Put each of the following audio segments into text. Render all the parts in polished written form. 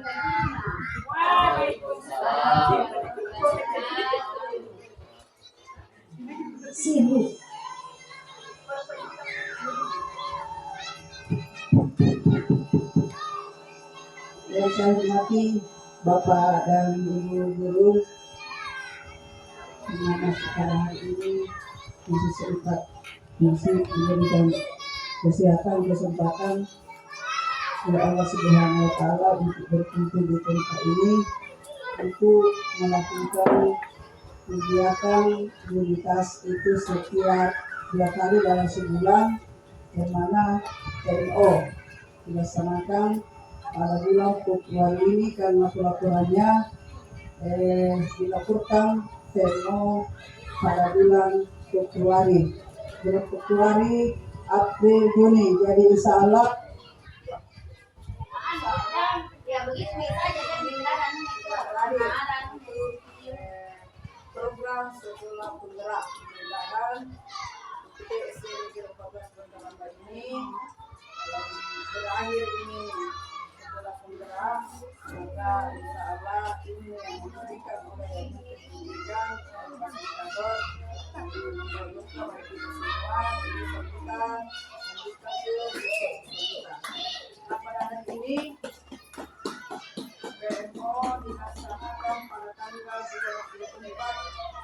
Waalaikumsalam. Sibuk. Yang saya hormati Bapak dan Ibu guru, di mana sekarang hari ini masih sempat masih diberikan kesempatan oleh Allah Subhanahu Wa Taala untuk berkumpul di tempat ini untuk melakukan kegiatan komunitas itu setiap 2 kali dalam sebulan, yang mana TNO dilaksanakan pada bulan Februari ini karena pelaporannya dilaporkan TNO pada bulan Februari, April, Juni. Jadi insya Allah Ya begitu saja kan program sekolah penggerak mudah-mudahan kita SMP 14 Bantar ini berakhir ini sekolah penggerak, maka insya Allah ini yang diberikan oleh pendidikan fasilitator untuk bagi semua disampaikan pada hari ini PMO dilaksanakan pada tanggal 24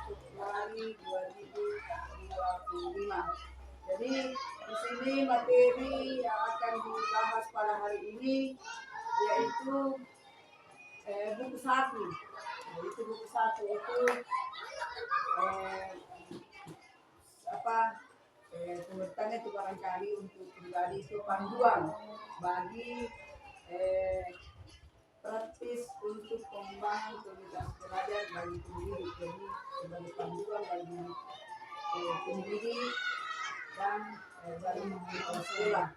Februari 2025. Jadi di sini materi yang akan dibahas pada hari ini yaitu buku 1. Yaitu buku 1 itu pengertiannya itu barangkali untuk pribadi itu panduan bagi praktis untuk pengembangan komunitas belajar bagi pendidik. Jadi sebagai panduan bagi pendidik dan bagi sekolah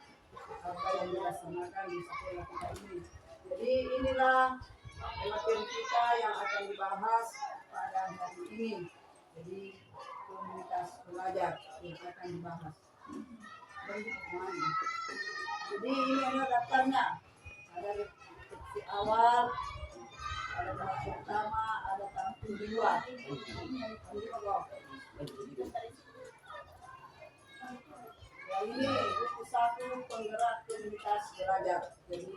apa yang dilaksanakan di sekolah kita ini. Jadi inilah materi kita yang akan dibahas pada hari ini. Jadi komunitas belajar yang akan dibahas. Jadi ini adalah daftarnya. Ada di awal, ada tahap pertama, ada tahap kedua. Ya ini buku 1 penggerak komunitas belajar. Jadi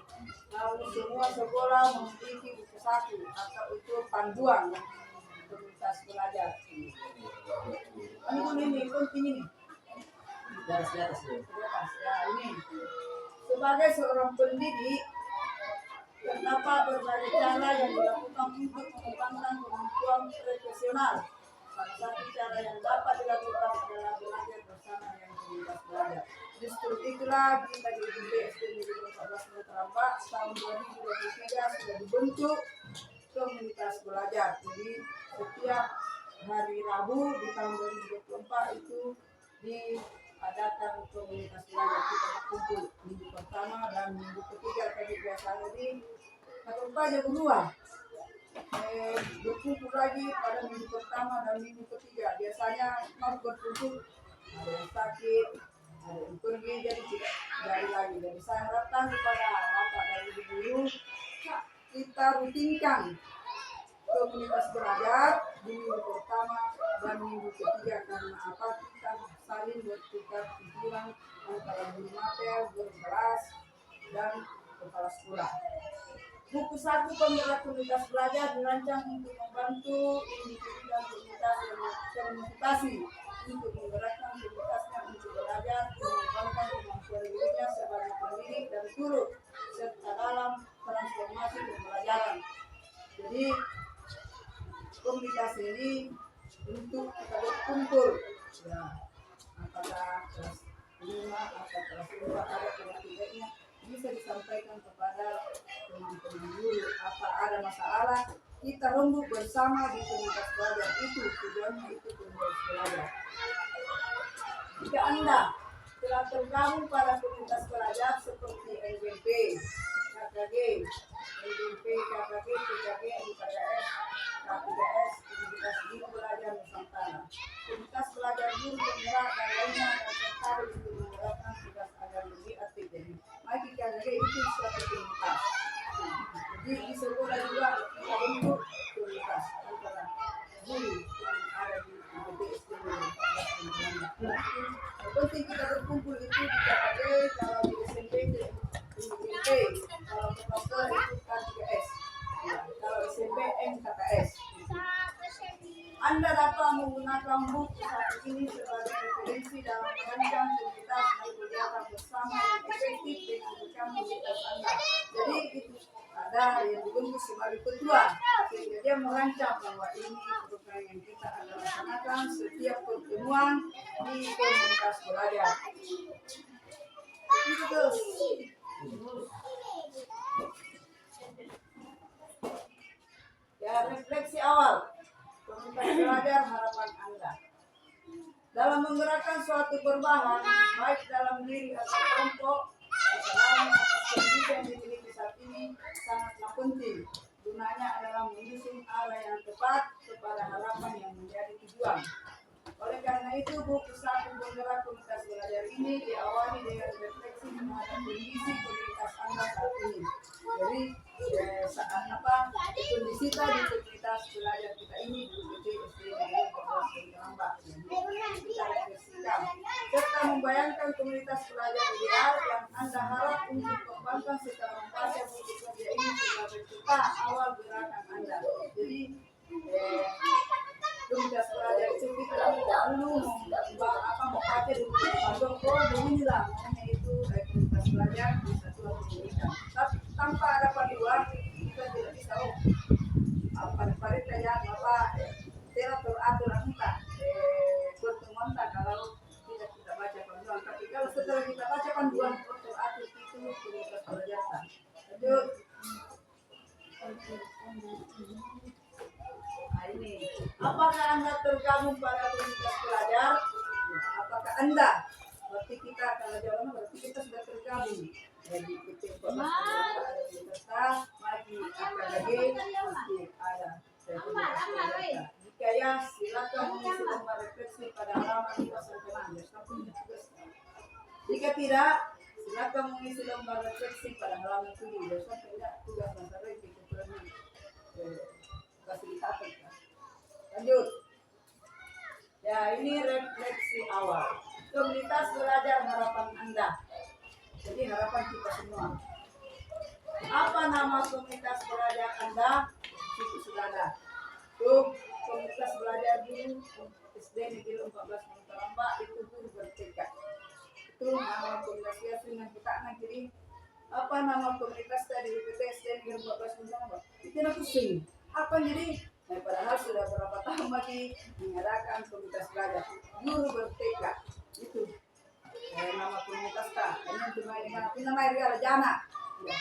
kalau semua sekolah memiliki buku 1 atau itu panduan komunitas belajar. Ini penting ini. Di atas ya ini. Sebagai seorang pendidik, terdapat berbagai cara yang dilakukan untuk mengembangkan kemampuan profesional. Salah satu cara yang dapat dilakukan adalah belajar bersama dengan komunitas belajar. Justru itulah kita di SD Negeri 14 Metrambak tahun 2023 sudah dibentuk komunitas belajar. Jadi setiap hari Rabu di tahun 2024 itu diadakan komunitas belajar. Kita berkumpul minggu pertama dan minggu ketiga. Tadi biasanya di aja berdua berkumpul lagi pada minggu pertama dan minggu ketiga. Biasanya mau berkumpul ada yang sakit, ada yang pergi, jadi tidak jadi lagi. Jadi saya harapkan kepada Bapak dan Ibu guru kita rutinkan komunitas belajar di minggu pertama dan minggu ketiga. Karena apa? Kita saling bertukar pikiran antara guru mater, guru kelas dan kepala sekolah. Buku 1 penggerak komunitas belajar dirancang untuk membantu individu dan komunitas yang termotivasi untuk menggerakkan komunitasnya untuk belajar, mengembangkan kemampuan dirinya sebagai pendidik dan turut serta dalam transformasi pembelajaran. Jadi komunitas ini untuk kita berkumpul, ya, apakah kelas 5 atau kelas 2 ada kelas 3-nya bisa disampaikan kepada teman-teman guru. Apa ada masalah, kita rembuk bersama di komunitas belajar. Itu tujuannya, itu komunitas belajar. Jika Anda telah tergabung pada komunitas belajar seperti LBP, KKG, PKG, UKS, K3S, Komunitas Guru Belajar Nusantara, Komunitas Belajar Guru Penggerak dan lainnya yang tertarik untuk menggerakkan tugas agar lebih aktif. Jadi, mari KKG itu suatu komunitas. di sekolah juga kita bentuk komunitas antara guru yang ada di IPT SD Negeri 14 Bintang. Yang penting kita berkumpul itu di KKD, kalau di SMP di SMP, kalau ke master itu K3S, ya, kalau SMP MKKS. Anda dapat menggunakan buku saat ini sebagai referensi dalam merancang komunitas dan kegiatan bersama yang efektif dengan komunitas Anda. Jadi itu ada yang dibentuk sebagai ketua, sehingga dia merancang bahwa ini program yang kita akan laksanakan setiap pertemuan di komunitas belajar. Itu. Ya, refleksi awal. Komunitas belajar harapan Anda. Dalam menggerakkan suatu perubahan, baik dalam diri atau kelompok, kesalahan atas kondisi yang dimiliki saat ini sangatlah penting. Gunanya adalah menyusun arah yang tepat kepada harapan yang menjadi tujuan. Oleh karena itu, buku satu penggerak komunitas belajar ini diawali dengan refleksi menghadap kondisi komunitas Anda saat ini. Jadi, saat apa kondisi tadi komunitas belajar kita ini di SD Negeri 14 Bintang. Kita refleksikan serta membayangkan komunitas belajar ideal yang Anda harap untuk kembangkan setelah membaca buku kerja ini sebagai peta awal gerakan Anda. Jadi, komunitas belajar itu kita dulu mau baca dulu beginilah namanya itu komunitas belajar di satuan pendidikan. Tapi tanpa ada panduan kita tidak bisa pada kayak apa teratur entah pertemuan kalau tidak kita baca panduan. Tapi kalau setelah kita baca panduan teratur itu komunitas belajar. Lanjut. Ini, apakah Anda tergabung pada komunitas belajar? Apakah Anda? Berarti kita kalau jawabannya berarti kita sudah tergabung. Jadi kita ada peserta, lagi apa lagi pasti ada. Jika ya, silakan mengisi lembar refleksi pada halaman 296. Jika tidak, silakan mengisi lembar refleksi pada halaman 7. Besok tidak tugas masalah itu fasilitator. Lanjut. Ya, ini refleksi awal. Komunitas belajar harapan Anda. Jadi harapan kita semua. Apa nama komunitas belajar Anda? Itu sudah ada. Tuh, komunitas belajar di SD Negeri 14 Bintang itu guru bertekad. Itu nama komunitasnya dengan kita nanti. Apa nama komunitas tadi IPT SD Negeri 14 Bintang? Itu nak pusing. Apa jadi? Nah, padahal sudah berapa tahun lagi mengadakan komunitas belajar guru bertekad itu nama komunitas tak ini cuma dengan nama Ria Jana ya.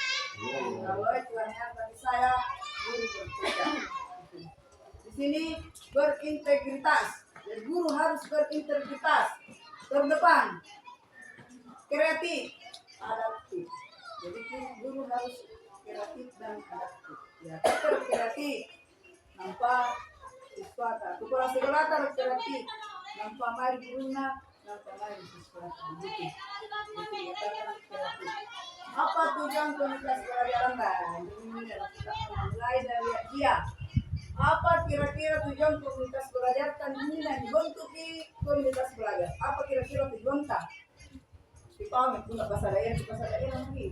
Kalau itu hanya bagi saya guru bertekad di sini berintegritas. Jadi guru harus berintegritas, terdepan, kreatif, adaptif. Jadi guru harus kreatif dan adaptif ya. Kreatif nampak siswa tak sekolah tak kreatif nampak mari guna nampak mari siswa begitu apa tujuan komunitas belajar Anda? Ini kita mulai dari dia. Apa kira-kira tujuan komunitas belajar kan ini yang dibentuk di komunitas belajar? Apa kira-kira tujuan tak? Dipahami itu nggak bahasa daerah lagi.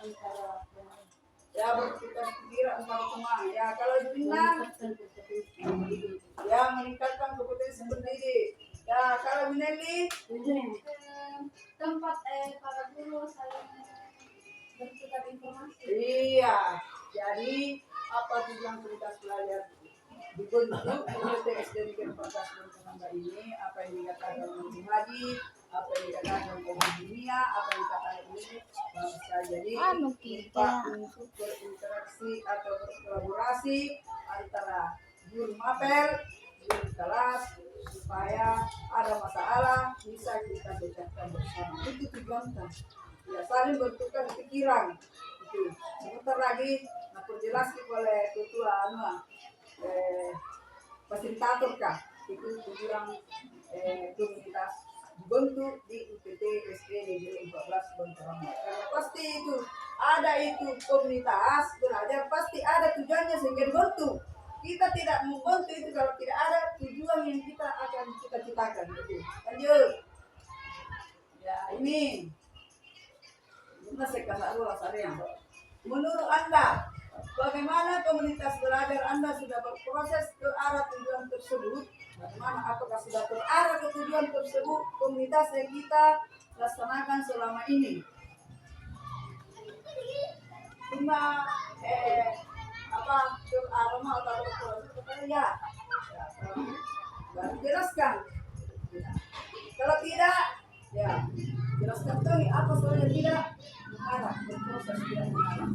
Antara ya bertukar pikiran antara teman ya kalau dengan ya meningkatkan kompetensi pendidik ya kalau Minelli Tempat para guru saling bertukar informasi. iya jadi apa tujuan komunitas belajar dibentuk IPT SD Negeri 14 Bintang ini apa yang dikatakan oleh Haji apa yang dikatakan oleh dunia apa yang dikatakan ini bangsa jadi kita untuk berinteraksi atau berkolaborasi antara guru mapel guru kelas supaya ada masalah bisa kita pecahkan bersama itu tujuan ya saling bertukar pikiran itu sebentar lagi aku jelaskan oleh ketua fasilitator kah itu tujuan komunitas dibentuk di IPT SD Negeri 14 Bintang. Karena pasti itu ada itu komunitas belajar pasti ada tujuannya sehingga dibentuk. Kita tidak membantu itu kalau tidak ada tujuan yang kita akan cita-citakan. Lanjut. Ya ini masih kasar luas area. Menurut Anda, bagaimana komunitas belajar Anda sudah berproses ke arah tujuan tersebut? Bagaimana apakah sudah terarah ke tujuan tersebut komunitas yang kita laksanakan selama ini? Cuma terarah atau berproses ya? Baru jelaskan. Kalau tidak, ya jelaskan tuh apa soalnya tidak mengarah berproses tidak mengarah.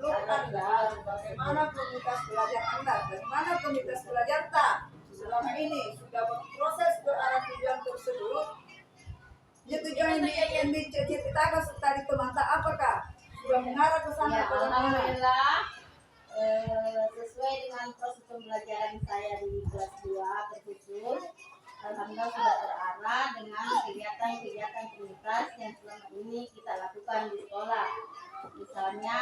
Menurut Anda, bagaimana komunitas belajar Anda? Bagaimana komunitas belajar tak selama ini sudah berproses ke arah tujuan tersebut? Ya tujuan yang dicita-citakan tadi teman tak apakah sudah mengarah ke sana? Ya, alhamdulillah sesuai dengan proses pembelajaran saya di kelas 2 terkhusus, alhamdulillah sudah terarah dengan kegiatan-kegiatan komunitas yang selama ini kita lakukan di sekolah. Misalnya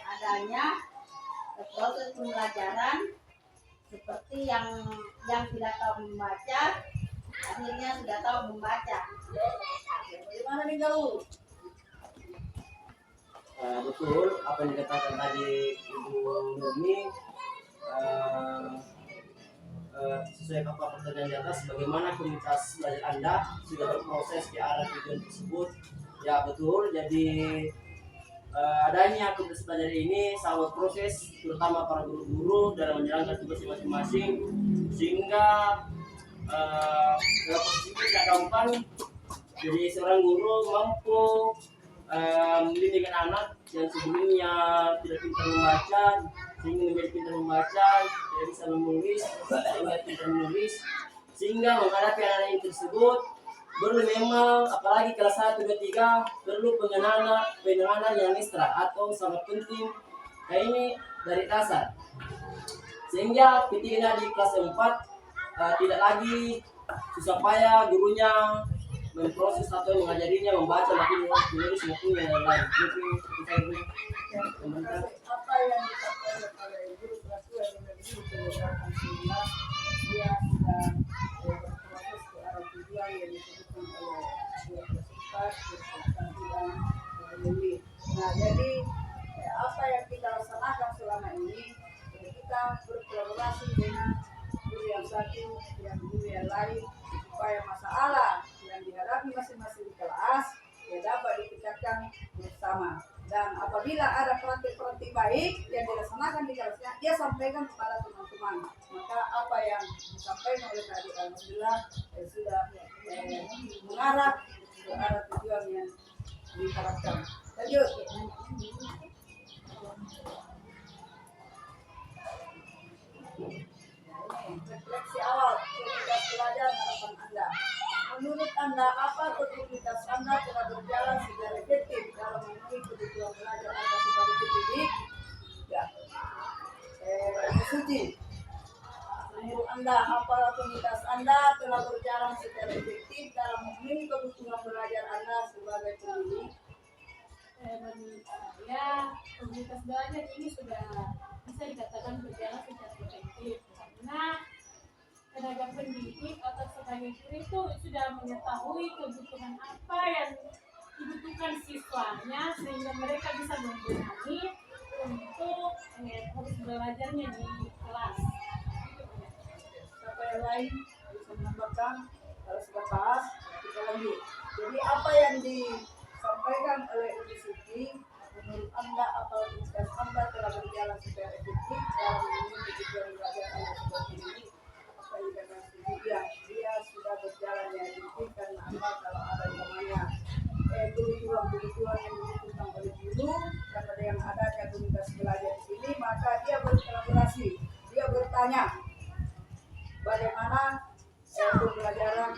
adanya proses pembelajaran seperti yang tidak tahu membaca akhirnya sudah tahu membaca. Bagaimana nih Gaul? Betul apa yang dikatakan tadi Ibu Nurmi, sesuai apa pertanyaan di atas, bagaimana komunitas belajar Anda sudah berproses ke arah tujuan tersebut. Ya betul, jadi adanya komunitas belajar ini sangat proses terutama para guru-guru dalam menjalankan tugas masing-masing, sehingga dalam posisi tidak gampang. Jadi seorang guru mampu membimbing anak yang sebelumnya tidak pintar membaca sehingga menjadi pintar membaca, tidak bisa menulis sehingga pintar menulis, sehingga menghadapi anak tersebut perlu memang apalagi kelas 1, 2, 3 perlu pengenalan yang ekstra atau sangat penting kayak ini dari dasar, sehingga ketika di kelas 4 tidak lagi susah payah gurunya memproses atau mengajarinya membaca maupun menulis maupun yang lain. Apa yang disampaikan oleh guru kelas 2 dengan guru penjelasan sehingga dia sudah berproses ke arah tujuan yang disebutkan oleh dua kelas 4 dan lebih. Nah jadi apa yang kita laksanakan selama ini, kita berkolaborasi dengan guru yang satu dan guru yang lain supaya masalah yang dihadapi masing-masing di kelas ya dapat dipecahkan bersama. Dan apabila ada praktik-praktik baik yang dilaksanakan di kelasnya, dia sampaikan kepada teman-teman. Maka apa yang disampaikan oleh tadi alhamdulillah sudah mengarah ke arah tujuan yang diharapkan. Lanjut. Refleksi awal komunitas belajar harapan Anda. Menurut Anda, apa komunitas Anda telah berjalan secara efektif dalam memenuhi kebutuhan belajar Anda sebagai pendidik? Ya. Suci. Menurut Anda, apa komunitas Anda telah berjalan secara efektif dalam memenuhi kebutuhan belajar Anda sebagai pendidik? Menurut saya, komunitas belajar ini sudah bisa dikatakan berjalan secara efektif karena tenaga pendidik atau sebagai guru itu sudah mengetahui kebutuhan apa yang dibutuhkan siswanya sehingga mereka bisa membenahi untuk harus belajarnya di kelas. Siapa yang lain bisa menambahkan? Kalau sudah pas, kita lanjut. Jadi apa yang disampaikan oleh Ibu Suci, menurut Anda apa komunitas Anda telah berjalan secara efektif dalam memenuhi kebutuhan belajar Anda sebagai pendidik? Apa yang dikatakan setuju? Dia sudah berjalan yang efektif karena apa? Kalau ada namanya kebutuhan yang dibutuhkan oleh guru dan ada yang adanya komunitas belajar di sini, maka dia berkolaborasi, dia bertanya bagaimana pembelajaran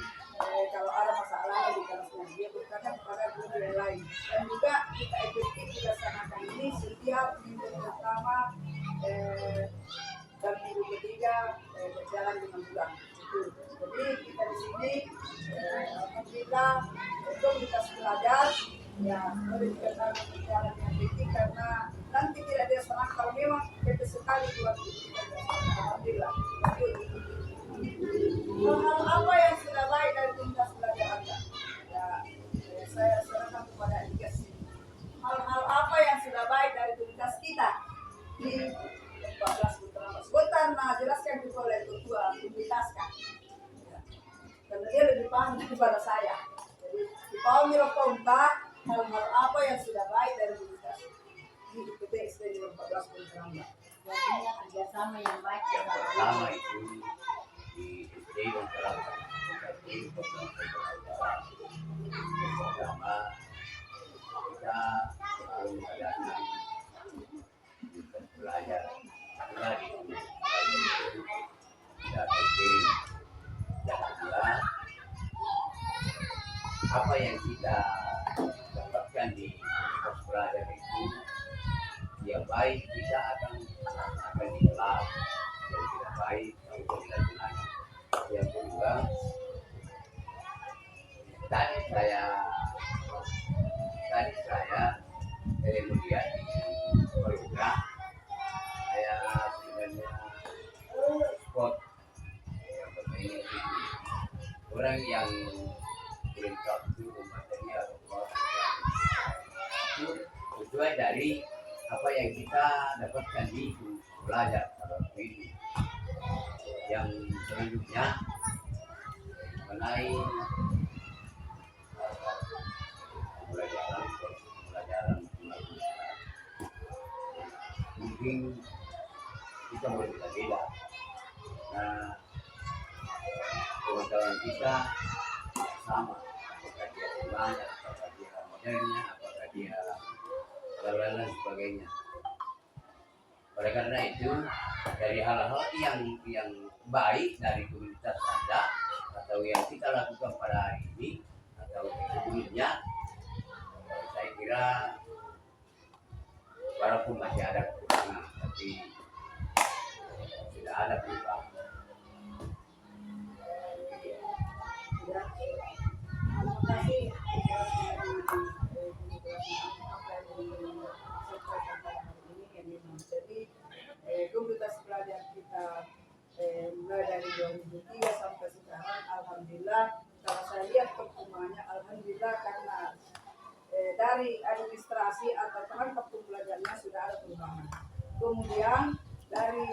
kalau ada masalah di kelasnya, dia bertanya kepada guru yang lain. Dan juga kita efektif dilaksanakan ini setiap minggu pertama dan minggu ketiga berjalan 5 bulan. Itu. Jadi kita di sini alhamdulillah komunitas belajar ya boleh dikatakan berjalan yang tinggi karena nanti tidak ada selang kalau memang kita sekali buat kita alhamdulillah. Hal-hal apa yang sudah baik dari komunitas belajar Anda? Ya, saya serahkan kepada Igas. Hal-hal apa yang sudah baik dari komunitas kita di 14 Putra. Sebentar, nah jelaskan juga oleh ketua komunitas kan. Ya. Karena dia lebih paham daripada saya. Jadi dipahami kontak hal-hal apa yang sudah baik dari komunitas di PTSD di 14 Putra. Artinya kerjasama yang baik Yang pertama itu di SD yang terlalu pertama kita selalu mengadakan belajar lagi tidak penting yang kedua apa yang kita dapatkan di pos belajar itu yang baik kita akan dikelar yang tidak baik untuk dilakukan. Yang kedua tadi saya melihat di program saya sebenarnya spot yang bermain itu orang yang belum tahu material itu sesuai dari apa yang kita dapatkan di belajar pada waktu itu. Yang selanjutnya mengenai pembelajaran mungkin kita berbeda-beda. Nah, kawan-kawan kita sama, apakah dia belajar, apakah dia modernnya, apakah dia lain sebagainya. Oleh karena itu, dari hal-hal yang baik dari komunitas Anda atau yang kita lakukan pada hari ini atau sebelumnya, saya kira walaupun masih ada kekurangan, tapi tidak ada perubahan. Terima kasih. Jadi komunitas belajar kita mulai dari 2003 sampai sekarang alhamdulillah kalau saya lihat perkembangannya alhamdulillah karena dari administrasi atau perangkat pembelajarannya sudah ada perubahan. Kemudian dari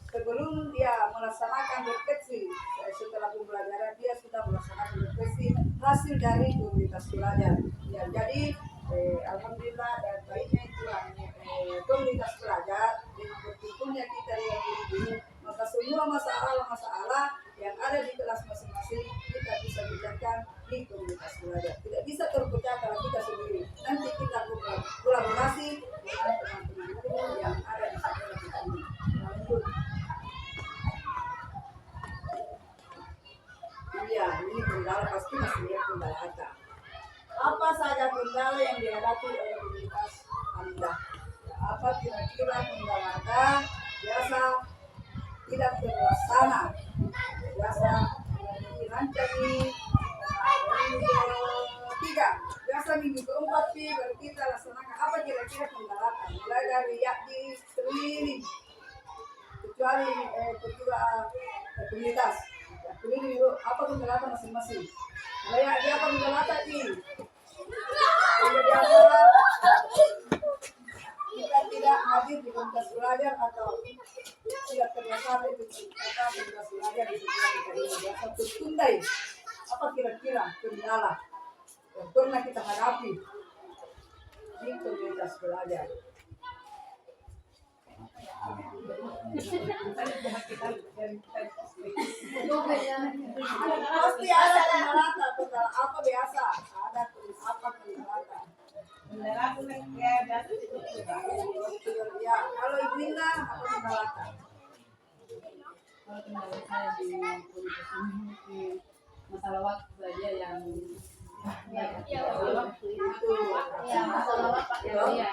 sebelum dia melaksanakan refleksi setelah pembelajaran dia sudah melaksanakan refleksi hasil dari komunitas belajar. Ya, jadi alhamdulillah dan baiknya itu komunitas belajar dengan berkumpulnya kita yang dulu maka semua masalah yang ada di kelas masing-masing kita bisa bicarakan di komunitas belajar. Tidak bisa terpecah kalau kita sendiri. Nanti kita kolaborasi dengan teman-teman guru yang ada di sekolah kita ini. Iya, ini kendala pasti masih lihat kendala ada. Apa saja kendala yang dihadapi oleh komunitas Anda? Ya, apa kira-kira kendala Anda? Biasa tidak terlaksana, biasa dirancang minggu ketiga, biasa minggu keempat baru kita laksanakan. Apa kira-kira kendala? Mulai dari yakni keliling, kecuali ketua komunitas. Ini dulu apa kendala masing-masing? Kayak dia apa kendala tadi? Kita tidak hadir di komunitas belajar atau tidak terlaksana itu apa komunitas belajar di sekolah kita ini biasa tertunda. Apa kira-kira kendala yang pernah kita hadapi di komunitas belajar? Pasti ada kendala apa biasa ada apa kendala ya kalau Ibu Indah apa kendala Kalau kendala saya di komunitas ini masalah waktu saja yang Iya, waktu itu. Itu. Ya, masalah waktu Ya. ya.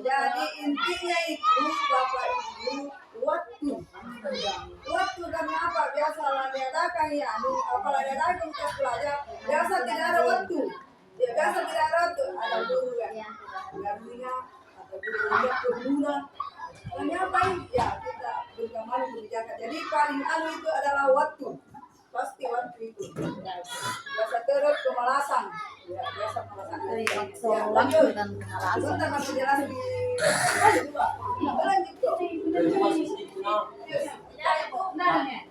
Jadi intinya itu Bapak Ibu waktu. Waktu karena apa? Biasa diadakan ya, apalagi diadakan kita belajar. Biasa tidak ada waktu. Ya biasa tidak ada waktu. Ada guru ya, gardunya, ada guru yang berguna. Dan ngapain? Ya kita berkembang berbicara. Jadi paling itu adalah waktu. Pasti waktu itu. Biasa terus kemalasan. Ya biasa kemalasan. Ya lanjut. Sebentar masih jelas di dua. Lanjut dong. Dari masih sedikit kenal.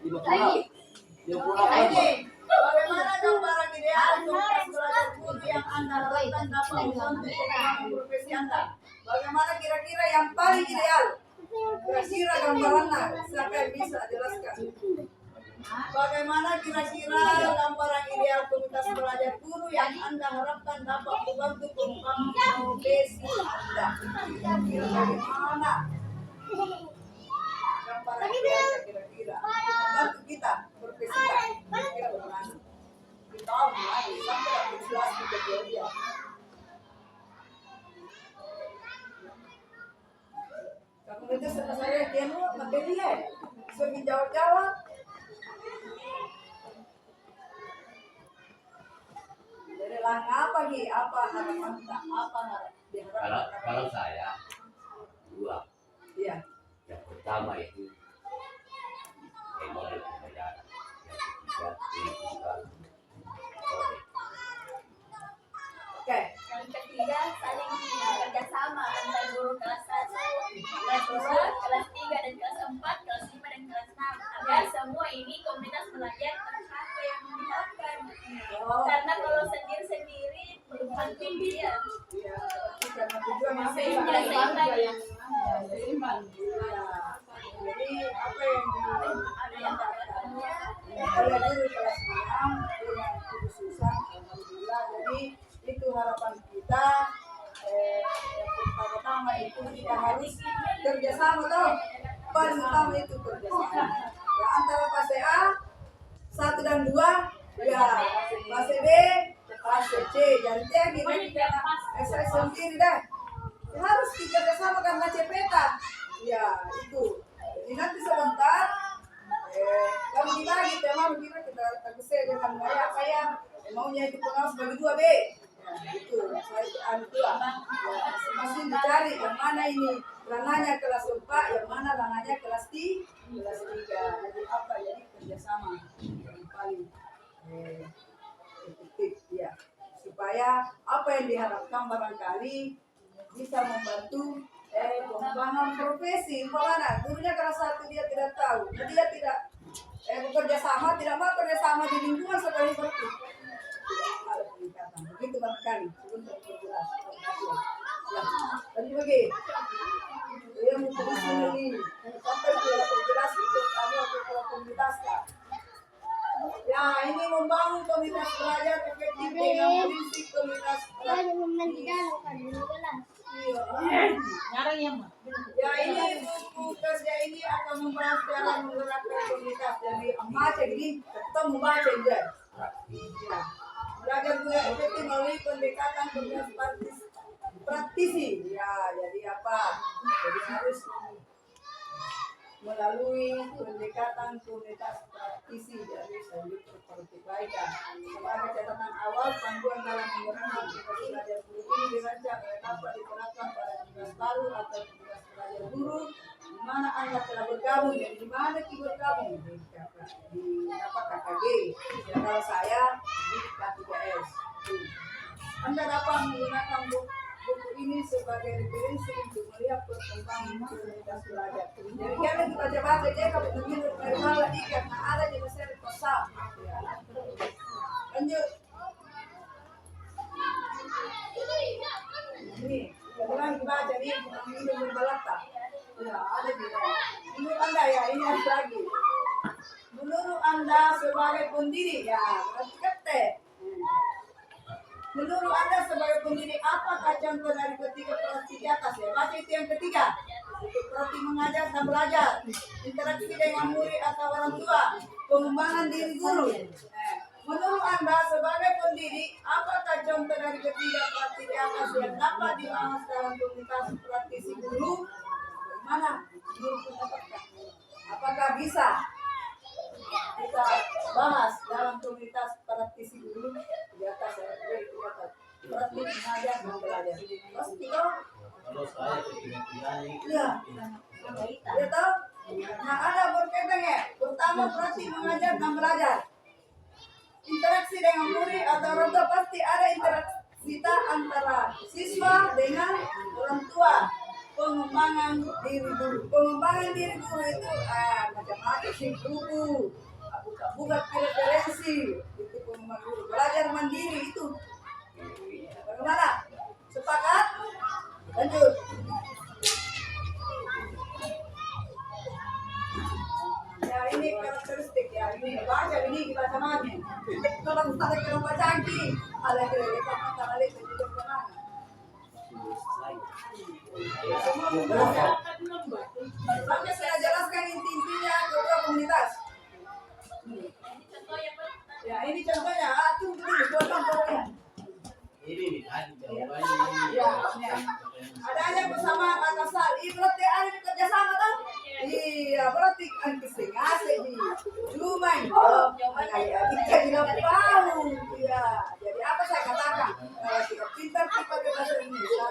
Di bawah dia pulang Ini bagaimana gambaran ideal untuk belajar guru yang Anda harapkan dapat membantu pengembangan profesi Anda? Bagaimana kira-kira yang paling ideal? Kira-kira gambarannya, siapa yang bisa jelaskan? Bagaimana kira-kira gambaran ideal komunitas belajar guru yang Anda harapkan dapat membantu pengembangan profesi Anda? Kira-kira bagaimana? Gambaran idealnya kira-kira untuk membantu kita profesi kita. Kira-kira bagaimana? Kita mulai sampai jelas kita dia. Kamu itu saya demo materi ya, segi jawab-jawab. Jadi langkah apa nih? Apa harapan kita? Apa diharapkan? Kalau saya dua. Iya. Yang pertama itu model pembelajaran. Yang ketiga pendidikan. Oke. Yang ketiga, saling kerjasama antar guru kelas 1, kelas 2, kelas 3, dan kelas 4, kelas 5, dan kelas 6. Agar semua ini komunitas belajar tercapai yang diharapkan. Karena kalau sendiri-sendiri belum tentu dia. Iya. Karena tujuan masih seimbang. Jadi apa yang Ada yang harapannya. oleh guru kelas 6 dengan kekhususan alhamdulillah. Jadi itu harapan kita. Yang pertama itu kita harus kerjasama toh. Paling utama itu kerjasama. Ya antara fase A 1 dan 2, ya fase B, fase C. Jadi kita saya sendiri dah. Ya, harus kerjasama karena cepeta. Ya itu. Jadi nanti sebentar. Kalau dibagi tema begini kita bisa dengan saya maunya itu pengawas bagi 2B. Ya, itu saya dua. Ya, masing dicari yang mana ini rananya kelas 4, yang mana rananya kelas 3. Jadi apa? Jadi kerjasama yang paling efektif ya. Supaya apa yang diharapkan barangkali bisa membantu pengembangan profesi. Umpamanya gurunya kelas 1 dia tidak tahu, dia tidak bekerja sama, tidak mau kerja sama di lingkungan seperti itu. Ada peningkatan. Begitu barangkali. Sebentar jelas. Ya, tadi bagi. Dia mau ini sampai jelas itu kami untuk komunitas. Ya, ini membangun komunitas belajar efektif dengan prinsip komunitas belajar. Ya ini buku kerja ini akan membahas cara menggerakkan komunitas dari membaca jadi kita membaca juga. Ya. Belajar juga efektif melalui pendekatan komunitas praktisi. Ya jadi apa? Jadi harus melalui pendekatan komunitas praktisi dari sudut perbaikan. Sebagai catatan awal, panduan dalam menggunakan aplikasi belajar guru ini dirancang dapat diterapkan pada tugas baru atau tugas belajar guru di mana Anda telah bergabung. Jadi di mana kita bergabung di KKG. Dan kalau saya di K3S. Anda dapat menggunakan buku ini sebagai referensi untuk melihat perkembangan komunitas belajar. Jadi jangan dibaca-baca aja kalau begini dari mana lagi karena ada di mesin kosong. Lanjut. Ini, jangan dibaca nih, ini berbalata. Ya, ada di dalam. Menurut Anda ya, ini ada lagi. Menurut Anda sebagai pendiri, ya, berarti kete. Menurut Anda sebagai pendiri, apakah contoh dari ketiga praktik di atas ya? Baca itu yang ketiga. Itu praktik mengajar dan belajar, interaksi dengan murid atau orang tua, pengembangan diri guru. Menurut Anda sebagai pendidik, apakah contoh dari ketiga praktik di atas yang dapat dibahas dalam komunitas praktisi guru? Bagaimana menurut pendapat Anda? Apakah bisa kita bahas dalam komunitas praktisi guru di atas ya? Di atas praktik mengajar dan belajar. Pasti dong. Kalau saya Iya. Ya tahu? Nah, ada berkaitannya. Pertama praktik mengajar dan belajar. Interaksi dengan murid atau orang tua pasti ada interaksi antara siswa dengan orang tua. Pengembangan diri guru. Pengembangan diri guru itu macam-macam sih buku. Buka referensi itu pengembangan guru. Belajar mandiri itu. Bagaimana? Sepakat? Lanjut. Ya ini karakteristik ya ini baca ini kita samanya. Kalau kita kena baca lagi, ada kita kata lagi juga pernah. Sampai saya jelaskan inti-intinya kedua komunitas. Ya ini contohnya, tunggu dulu dua contohnya. ini tadi jawabannya. Ya, adanya bersamaan atas hal. Ini berarti ada kerjasama kan? Iya, berarti kan kesengase di cuma ya kita tidak tahu. Iya, jadi apa saya katakan? Kalau kita pintar kita pakai bahasa Indonesia,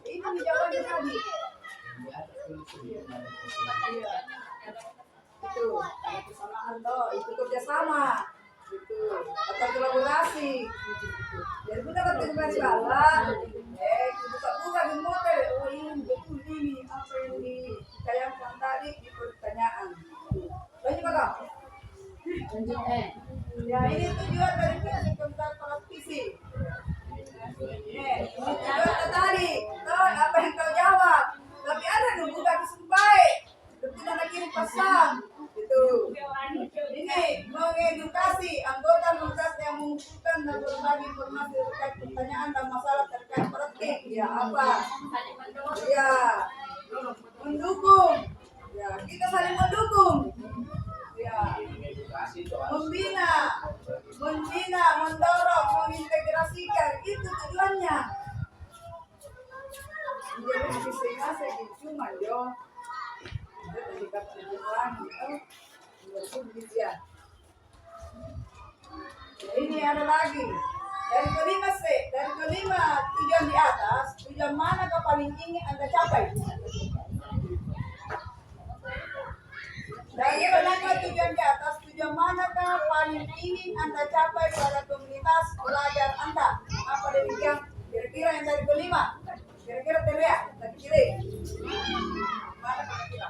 ini jawabannya tadi. Iya, itu kesamaan toh, itu kerjasama. Gitu. Atau kolaborasi. Jadi kita ketika di bawah, buka di motor, oh ini betul ini apa yang ditayangkan tadi di pertanyaan. Lanjut Pak. Lanjut Ya ini tujuan dari tentang praktisi. Tujuan tadi, tahu apa yang kau jawab. Tapi ada yang buka kesumpahi, betul ada kirim pesan. Itu ini mengedukasi anggota komunitas yang mengumpulkan dan berbagi informasi terkait pertanyaan dan masalah terkait praktik ya apa ya mendukung ya kita saling mendukung ya membina mendorong mengintegrasikan itu tujuannya jadi bisa saya cuma yo ini ada lagi dari kelima tujuan di atas tujuan mana yang paling ingin Anda capai dari kelima tujuan di atas tujuan mana yang paling ingin Anda capai pada komunitas belajar Anda apa demikian kira-kira yang dari kelima kira-kira terlihat dari kiri mana kira-kira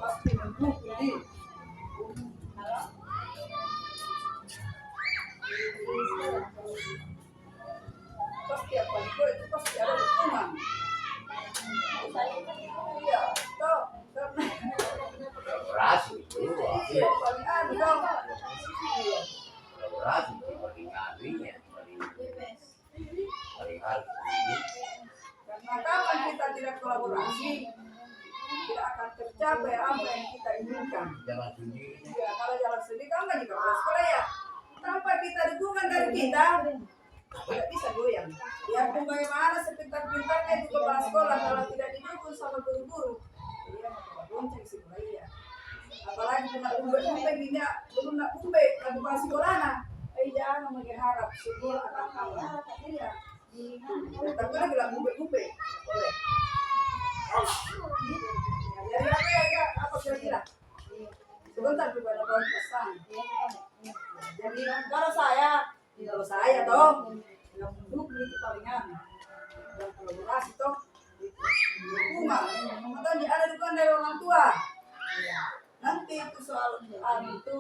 pasti mendukung pasti apa itu pasti ada dukungan iya toh Kolaborasi itu iya paling ada dong kolaborasi paling ngaruhnya paling harus karena kapan kita tidak kolaborasi tidak akan tercapai apa yang kita inginkan. jangan sendiri. Ya, kalau jalan sendiri kan nggak juga sekolah ya. Tanpa kita dukungan dari kita, tidak bisa goyang. Biarpun bagaimana sepintar-pintarnya di kepala sekolah kalau tidak didukung sama guru-guru, dia mau bonceng sekolah ya. Apalagi kena umbe minyak, belum nak umbe lagu kepala sekolah nah. Jangan mengharap sekolah akan kalah. Iya. Tapi lagi bilang umbe boleh. Jadi apa kira-kira? Sebentar juga ada kawan pesan. Jadi kalau saya toh yang mendukung itu palingan dan kolaborasi toh dukungan. Kemudian ada dukungan dari orang tua. Nanti itu soal itu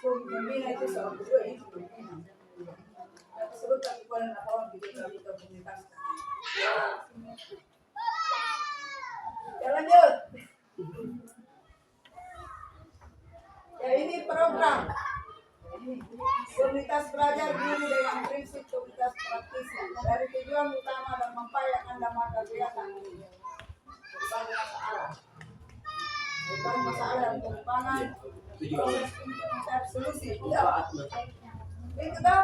pembina itu soal kedua itu pembina. Sebentar dukungan apa kita komunitas. Ya lanjut. Ya ini program komunitas belajar guru dengan prinsip komunitas praktisi dari tujuan utama dan memperoleh Anda maka kegiatan ini berbagai masalah. ada masalah dalam pengembangan proses untuk mencari solusi. Ya. Itu toh,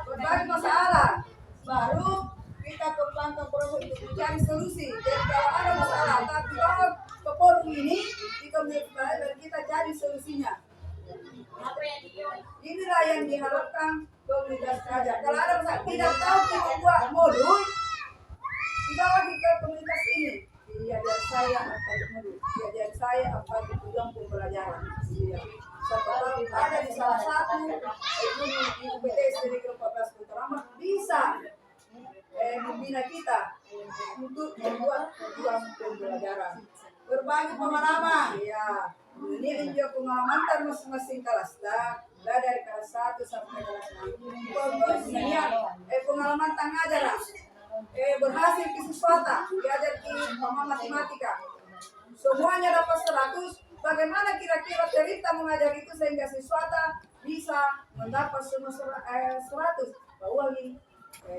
berbagai masalah baru kita kembangkan proses untuk mencari solusi. Jadi kalau ada masalah, tapi kalau ke forum ini kita dan kita cari solusinya. Apa yang Inilah yang diharapkan komunitas belajar. Kalau ada masalah tidak tahu kita buat modul, kita lagi ke komunitas ini. Diajar saya apa itu modul, diajar saya apa itu tujuan pembelajaran. Siapa tahu ada di salah satu di UPTS di Grup 14 Putra bisa membina kita untuk membuat tujuan pembelajaran. Berbagi pengalaman, ya. Ini juga pengalaman masing-masing kelas. Dari kelas 1 sampai kelas 6. Contohnya, pengalaman tangajar. Berhasil di siswata, diajar di matematika. Semuanya dapat 100. Bagaimana kira-kira cerita mengajar itu sehingga siswata bisa mendapat semua 100? Bahwa ini,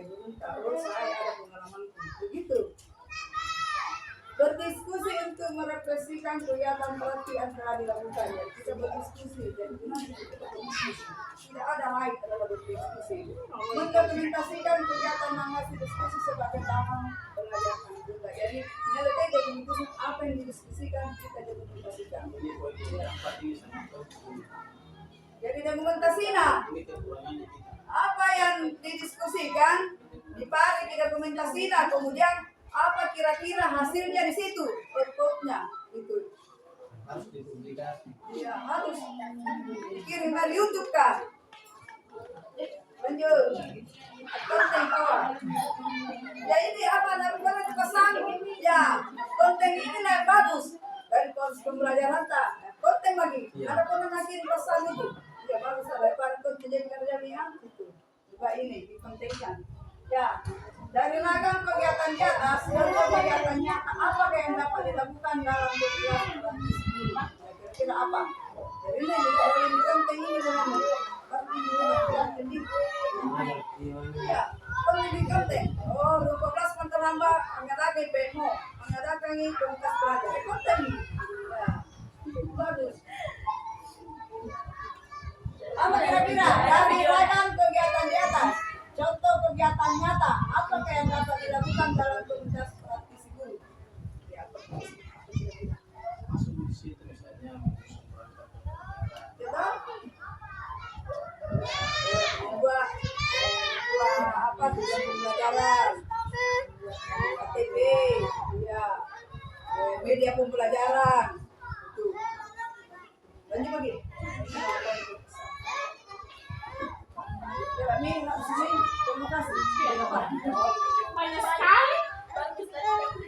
guru tahu saya ada pengalaman begitu. Berdiskusi untuk merefleksikan kegiatan praktik yang telah dilakukan. Ya, kita berdiskusi. Jadi kita berdiskusi. Tidak ada lain adalah berdiskusi. Mendokumentasikan kegiatan mengasih diskusi sebagai bahan pelajaran juga. Jadi nilai dari diskusi apa yang didiskusikan kita dokumentasikan. Jadi dokumentasinya apa yang didiskusikan dipari di dokumentasinya, kemudian apa kira-kira hasilnya di situ, outputnya itu harus dipublikasi. ya harus dikirim dari YouTube kan. Lanjut konten kawan. Ya ini apa namanya pesan ya konten ini lah bagus dari proses pembelajaran tak konten lagi ada pernah ngasih pesan itu ya bagus ada konten jadi kerja itu juga ini dipentingkan ya. Dari ragam kegiatan di atas, contoh kegiatan nyata apa yang dapat dilakukan dalam kegiatan kira-kira apa? Jadi ini kalau yang penting ini dengan ya, pendidikan teh. Oh, 12 penterambah, mengadakan PMO, mengadakan komunitas belajar. Konten ini, ya, bagus. Apa kira-kira dari ragam kegiatan di atas? Contoh kegiatan nyata, apa yang dapat dilakukan dalam komunitas praktisi guru? Ya, Masuk di situ misalnya membuat apa tujuan pembelajaran, KTP, ya, media pembelajaran, itu. Lanjut lagi. Ya, ini terima kasih. Banyak sekali.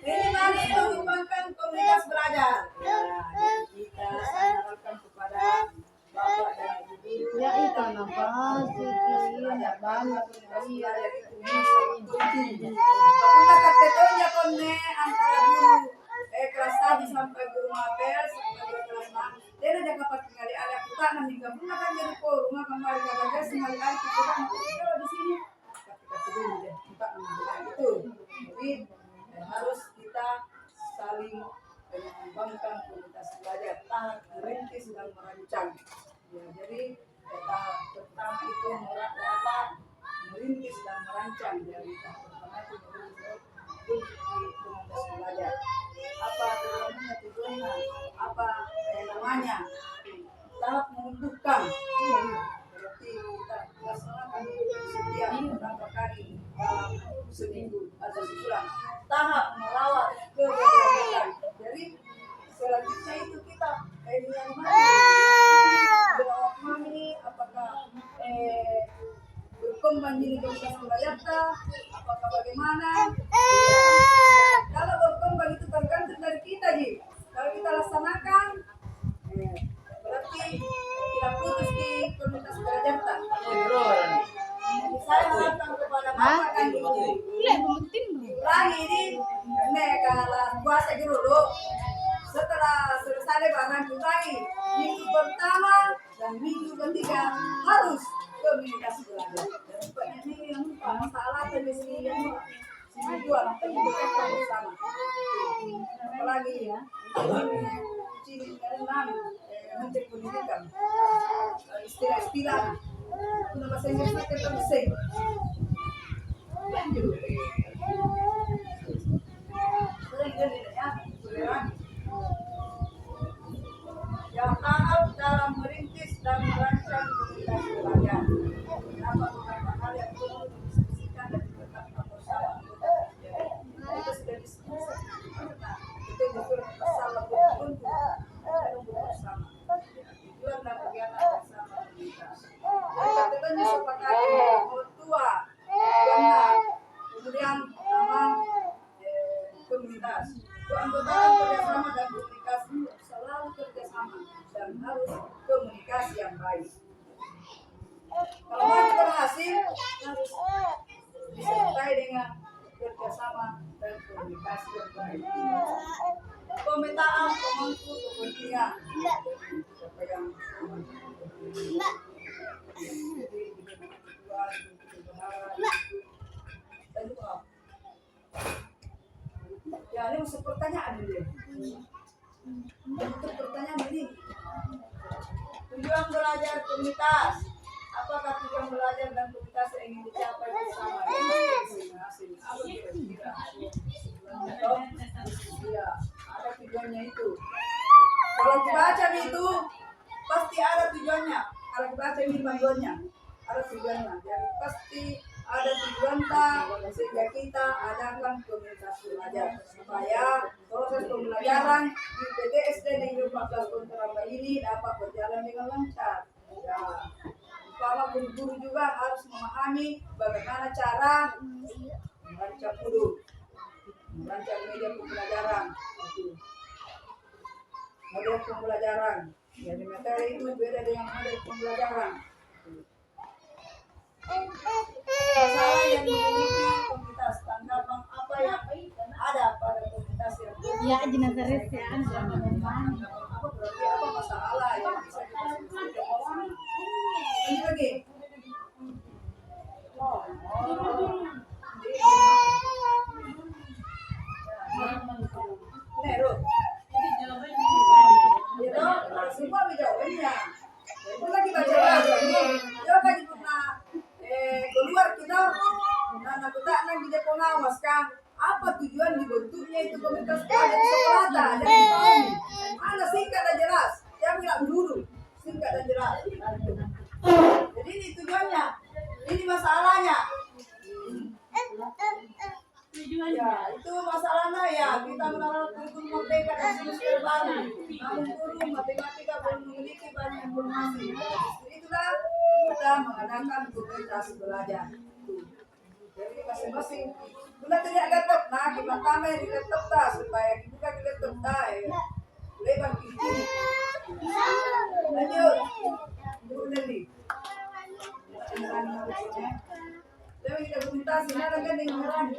Ini mari mengembangkan komunitas belajar. Ya, jadi kita sarankan kepada Bapak dan Ibu. Ya itu nafas itu ya banget Iya, itu. Kita katanya konne antara guru kelas 1 sampai guru mapel sampai guru kelas 6. Dia ada dapat tinggal di area kita nanti kamu akan jadi rumah kembali kerja sekali hari kita kalau di sini ketika dulu deh kita mengenal itu. Jadi harus kita saling mengembangkan komunitas belajar, tahap merintis dan merancang. Ya, jadi tahap pertama itu merintis dan merancang. Dari tahap pertama itu komunitas belajar. Apa tujuannya, apa namanya? Tahap menentukan. Berarti kita laksanakan setiap beberapa kali dalam seminggu atau sebulan. Tahap merawat keberadaan. Jadi selanjutnya itu kita yang mana? Merawat mami, apakah berkembang jadi komunitas belajar, apakah bagaimana? Kalau berkembang itu tergantung dari kita, Ji. Kalau kita laksanakan, berarti kita putus di komunitas belajar. Saya harapkan kepada Bapak dan Ibu. Lagi ini, kalau puasa dulu, setelah selesai lebaran lagi minggu pertama dan minggu ketiga harus komunitas belajar. Dan ini yang masalah televisi yang dua nanti kita bersama. Apalagi ya, ciri Menteri Pendidikan istilah-istilah itu bahasa Inggrisnya kita bisa lanjut sering ya yang taat dalam merintis dan merancang komunitas belajar dapat beberapa hal yang perlu didiskusikan dan ditetapkan bersama anggota itu sudah diskusi itu betul bersama bersama tujuan dan kegiatan bersama komunitas jadi katanya sepakat tua kemudian nama komunitas keanggotaan kerjasama dan komunikasi selalu kerjasama dan harus komunikasi yang baik kalau mau berhasil harus disertai dengan kerjasama dan komunikasi yang baik pemetaan pemangku kepentingan siapa yang ya ini masuk pertanyaan ini untuk pertanyaan ini tujuan belajar komunitas apakah tujuan belajar dan komunitas yang ingin dicapai bersama apa kira-kira ya ada tujuannya itu kalau dibaca itu pasti ada tujuannya kalau dibaca ini panduannya ada tujuannya jadi pasti ada tujuan sehingga kita adakan komunitas belajar supaya proses pembelajaran di PTSD Negeri 14 Kontraba ini dapat berjalan dengan lancar. Ya, umpama guru-guru juga harus memahami bagaimana cara merancang merancang media pembelajaran. Model pembelajaran. Jadi materi itu beda dengan model pembelajaran. Masalah yang dimiliki komunitas tanggapan apa yang ada pada komunitas yang Ya, jenazah ya. apa berarti apa masalah yang bisa kita selesaikan ini lagi Nero semua jawabannya itu lagi baca lagi dia lagi pernah keluar kita nah kita nang di pengawas kan apa tujuan dibentuknya itu komunitas belajar sekolah dan dipahami mana singkat dan jelas dia bilang dulu singkat dan jelas jadi ini tujuannya ini masalahnya ya itu masalahnya ya kita menaruh kurikulum merdeka dan semester baru namun guru matematika belum memiliki banyak informasi itulah kita mengadakan komunitas belajar jadi masing-masing guna tidak laptop nah kita tambah di laptop tas supaya dibuka di laptop tas lebar kiri lanjut dulu nih jadi kita komunitas ini ada kan dengan orang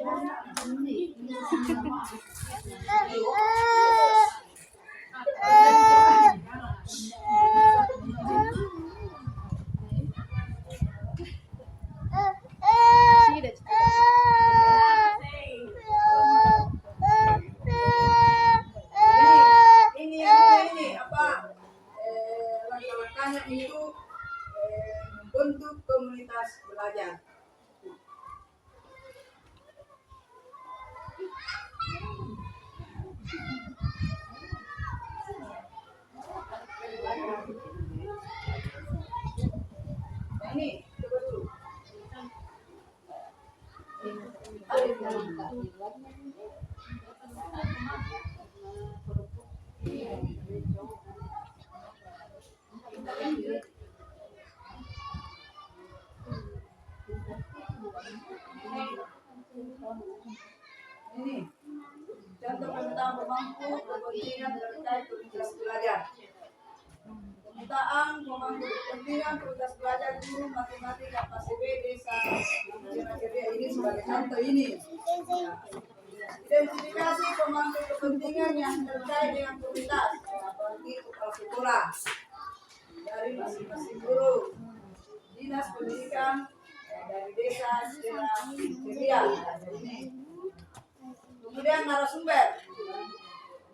ini apa langkah-langkahnya itu membentuk komunitas belajar. Nah, ini coba dulu. Ini contoh pemetaan pemangku kepentingan terkait komunitas belajar. Pemetaan pemangku kepentingan komunitas belajar guru matematika KCB desa ini sebagai contoh ini. Identifikasi pemangku kepentingan yang terkait dengan komunitas seperti kepala sekolah dari masing-masing guru, dinas pendidikan dari desa secara ini. Kemudian narasumber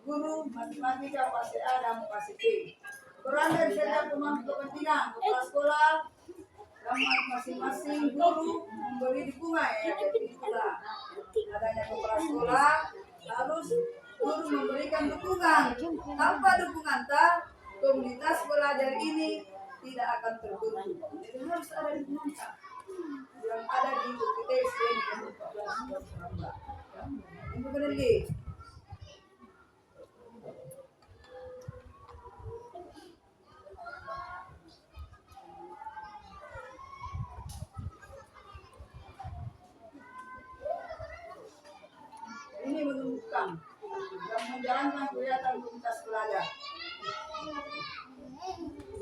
guru matematika fase A dan fase B. Peran dari setiap pemangku kepentingan kepala sekolah dan masing-masing guru memberi dukungan ya, jadi itulah adanya kepala sekolah, harus guru memberikan dukungan. Tanpa dukungan komunitas belajar ini tidak akan terbentuk. Jadi harus ada dukungan yang ada di UPTS ini untuk 14 Itu berarti. Ini menunjukkan dan menjalankan kegiatan komunitas belajar.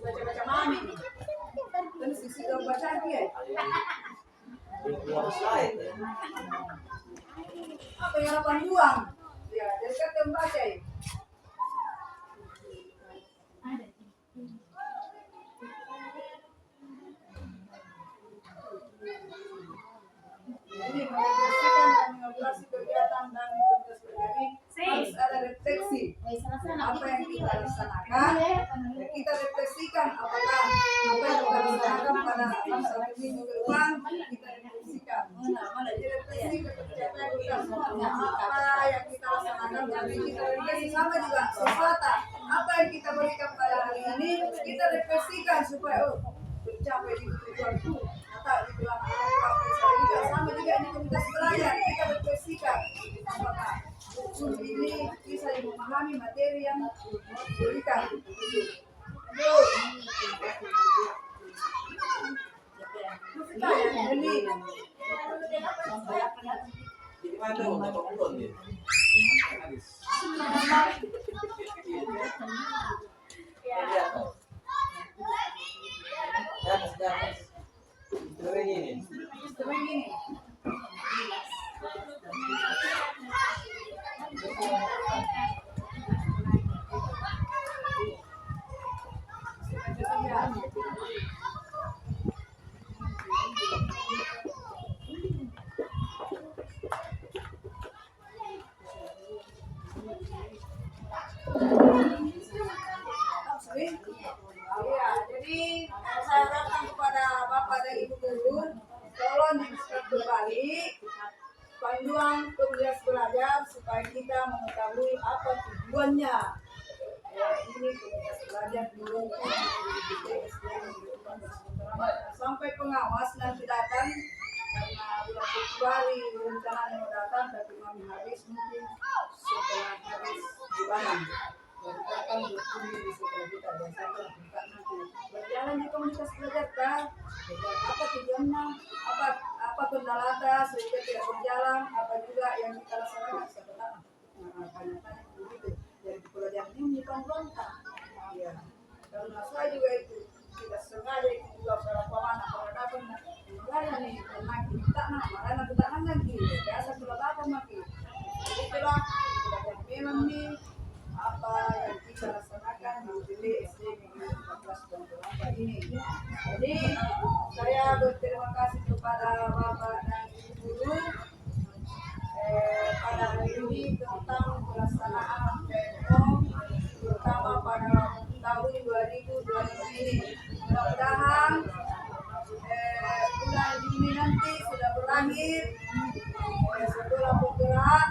Baca-baca mami nih. Dan sisi dong baca dia. Apa yang harapan buang? Ya, jadi kata membaca ya. Jadi merefleksikan dan mengevaluasi kegiatan dan komunitas belajar ini harus ada refleksi. Apa yang kita laksanakan, ya kita refleksikan apakah apa yang kita laksanakan pada masa minggu ke depan kita refleksikan. Jadi refleksi kepercayaan kita apa yang kita laksanakan hari ini kita refleksi sama juga sesuatu apa yang kita berikan pada hari ini kita refleksikan supaya tercapai di tujuan itu. Atau di belakang apa yang juga sama juga ini komunitas belajar kita refleksikan apakah ini bisa memahami materi yang diberikan. Ya, jadi saya harapkan kepada Bapak dan Ibu guru, tolong diingat kembali panduan komunitas belajar supaya kita mengetahui apa tujuannya. Ya, ini komunitas belajar dulu sampai pengawas nanti datang karena bulan Februari rencana yang datang, tapi kami habis mungkin setelah habis bulan. Akan berkumpul di sekolah kita dan saya buka nanti berjalan di komunitas belajar kan apa tujuannya apa kendala sehingga tidak berjalan apa juga yang kita laksanakan sebenarnya tanya-tanya begitu dari pelajaran ini bukan kontak ya karena saya juga itu tidak sengaja itu juga salah pemana peradaban makanya nih lagi tak makanya kita lagi biasa sudah apa makin itulah memang nih apa yang kita laksanakan di SD Negeri 14 dan ini. Jadi saya berterima kasih kepada Bapak dan Ibu guru pada hari ini tentang pelaksanaan PMO terutama pada tahun 2020 ini. Mudah-mudahan bulan ini nanti sudah berakhir sekolah bergerak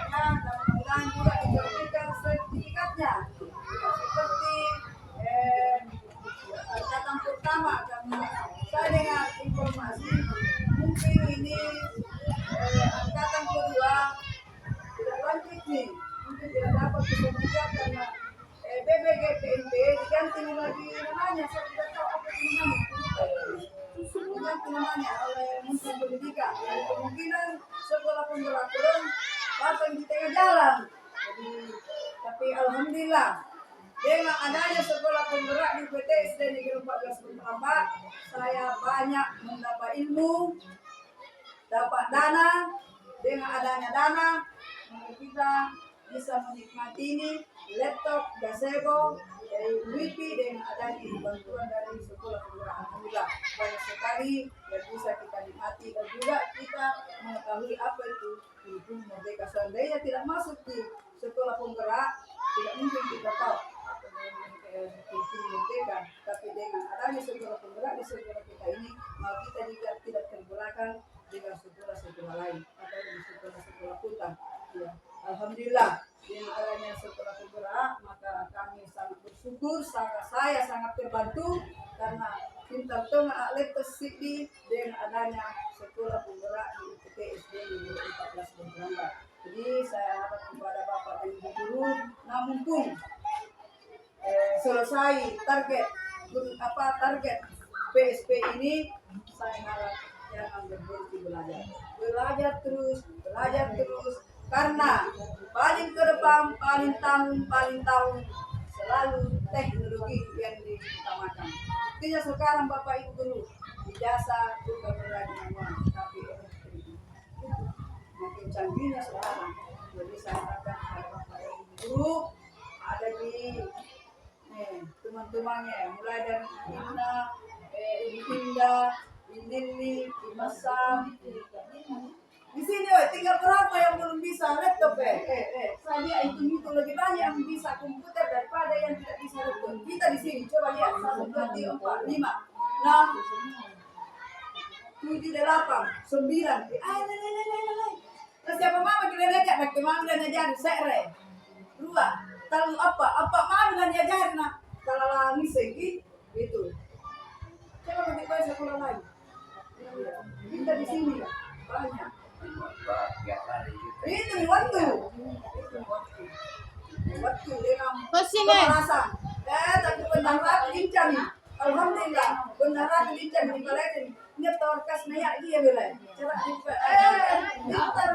dan mudah-mudahan juga diberikan sertifikatnya seperti angkatan pertama karena saya dengar informasi mungkin ini angkatan kedua tidak lanjut nih mungkin tidak dapat sertifikat karena BBG PMP diganti lagi namanya saya tidak tahu apa diganti namanya oleh Menteri Pendidikan dan kemungkinan sekolah pembelajaran pasang di tengah jalan. Jadi, tapi alhamdulillah dengan adanya sekolah penggerak di PTSD Negeri 14 Bertambah, saya banyak mendapat ilmu, dapat dana. Dengan adanya dana, kita bisa menikmati ini laptop, gazebo, dari wifi dengan adanya bantuan dari sekolah penggerak. Alhamdulillah banyak sekali yang bisa kita nikmati dan juga kita mengetahui apa itu merdeka seandainya tidak masuk di sekolah penggerak tidak mungkin kita tahu menghentikan, tapi dengan adanya sekolah penggerak di sekolah kita ini, maka kita juga tidak terbelakang dengan sekolah-sekolah lain atau di sekolah-sekolah kota. Ya, alhamdulillah dengan adanya sekolah penggerak, maka kami sangat bersyukur, saya sangat terbantu karena Pintar Tengah Atletis City dengan adanya sekolah penggerak di IPT SD Negeri 14 Bontoala. Jadi saya harap kepada Bapak dan Ibu guru, namun pun selesai target PSP ini, saya harap jangan berhenti belajar terus karena paling ke depan, paling tahun selalu teknologi yang diutamakan. Artinya sekarang Bapak Ibu guru ijazah bukan berarti uang, tapi makin canggihnya sekarang. Jadi saya harapkan Bapak Ibu guru ada di teman-temannya, mulai dari Indah, Indili, Masam. Di sini tinggal berapa yang belum bisa laptop saya hitung lebih banyak yang bisa komputer daripada yang tidak bisa laptop. Kita di sini coba lihat 1, 2, 3, 4, 5, 6, 7, 8, 9. Terus siapa mama kita ngajak, nak mama dan ngajar sekre. 2, tahu apa mama dan ngajar nak kalau lagi segi itu. Coba kita sekolah lain. Kita di sini banyak. Itu waktu dengan pemanasan. Tapi benar lincah nih. Alhamdulillah benar lincah nih balik ini torkas naik dia belai. Coba pintar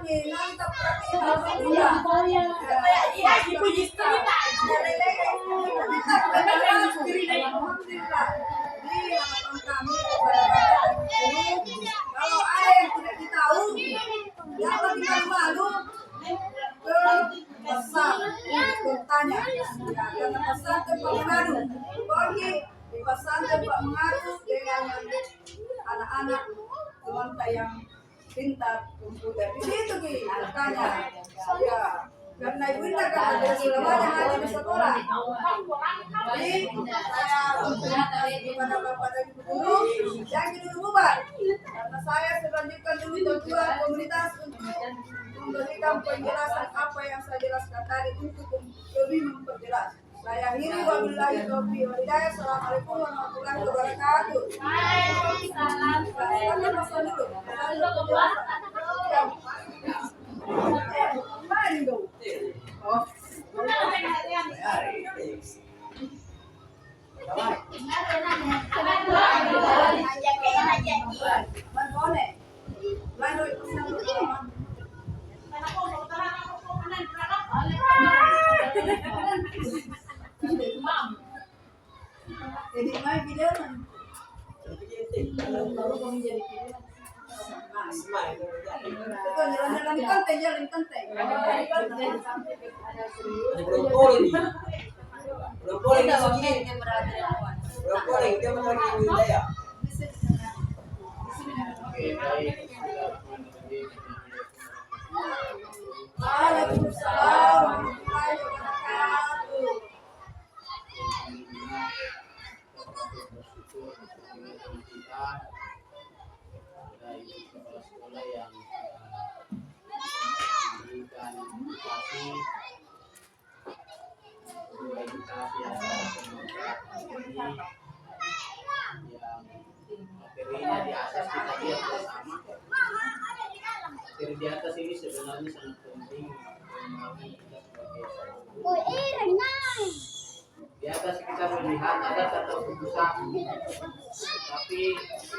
nih mantap berarti alhamdulillah. Iya dipuji cerita. Alhamdulillah. Di harapan kami kepada Bapak Ibu, kalau ada yang tidak ditahu, jangan tinggal malu ke pasar bertanya. Ya, karena pasar tempat mengadu, pergi di pasar tempat mengadu dengan anak-anak teman yang pintar komputer. Di situ bertanya. Ya. Karena ibu kan ada selamanya hanya di sekolah. Jadi saya kepada Bapak dan Ibu guru, jangan dulu bubar. Karena saya selanjutkan dulu ketua komunitas untuk memberikan penjelasan apa yang saya jelaskan tadi untuk lebih memperjelas. Saya akhiri wabillahi taufiq wal hidayah. Assalamualaikum warahmatullahi wabarakatuh. Waalaikumsalam. Kita masuk dulu. Jadi main video kan? Kalau kamu jadi video, jalan kantai. Belum boleh masuk ini. Belum boleh dia menerima wilayah. Oke, baik. Waalaikumsalam warahmatullahi wabarakatuh. Bersyukur untuk kita dari kepala sekolah yang memberikan edukasi yang materinya di atas kita lihat bersama. Materi di atas ini sebenarnya sangat penting bagi kita sebagai guru. Di atas kita melihat ada satu keputusan, tapi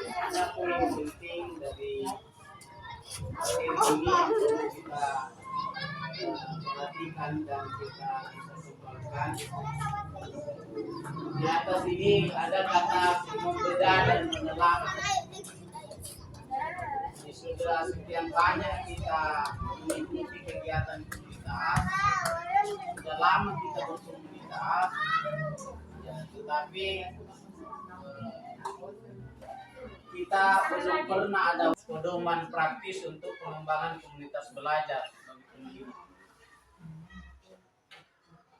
ada poin penting dari materi ini yang perlu kita perhatikan dan kita bisa kembangkan. Di atas ini ada kata membeda dan menelan. Ini sudah sekian banyak kita mengikuti kegiatan komunitas, sudah lama kita berkomunitas, ya, tetapi kita belum pernah ada pedoman praktis untuk pengembangan komunitas belajar. sendiri.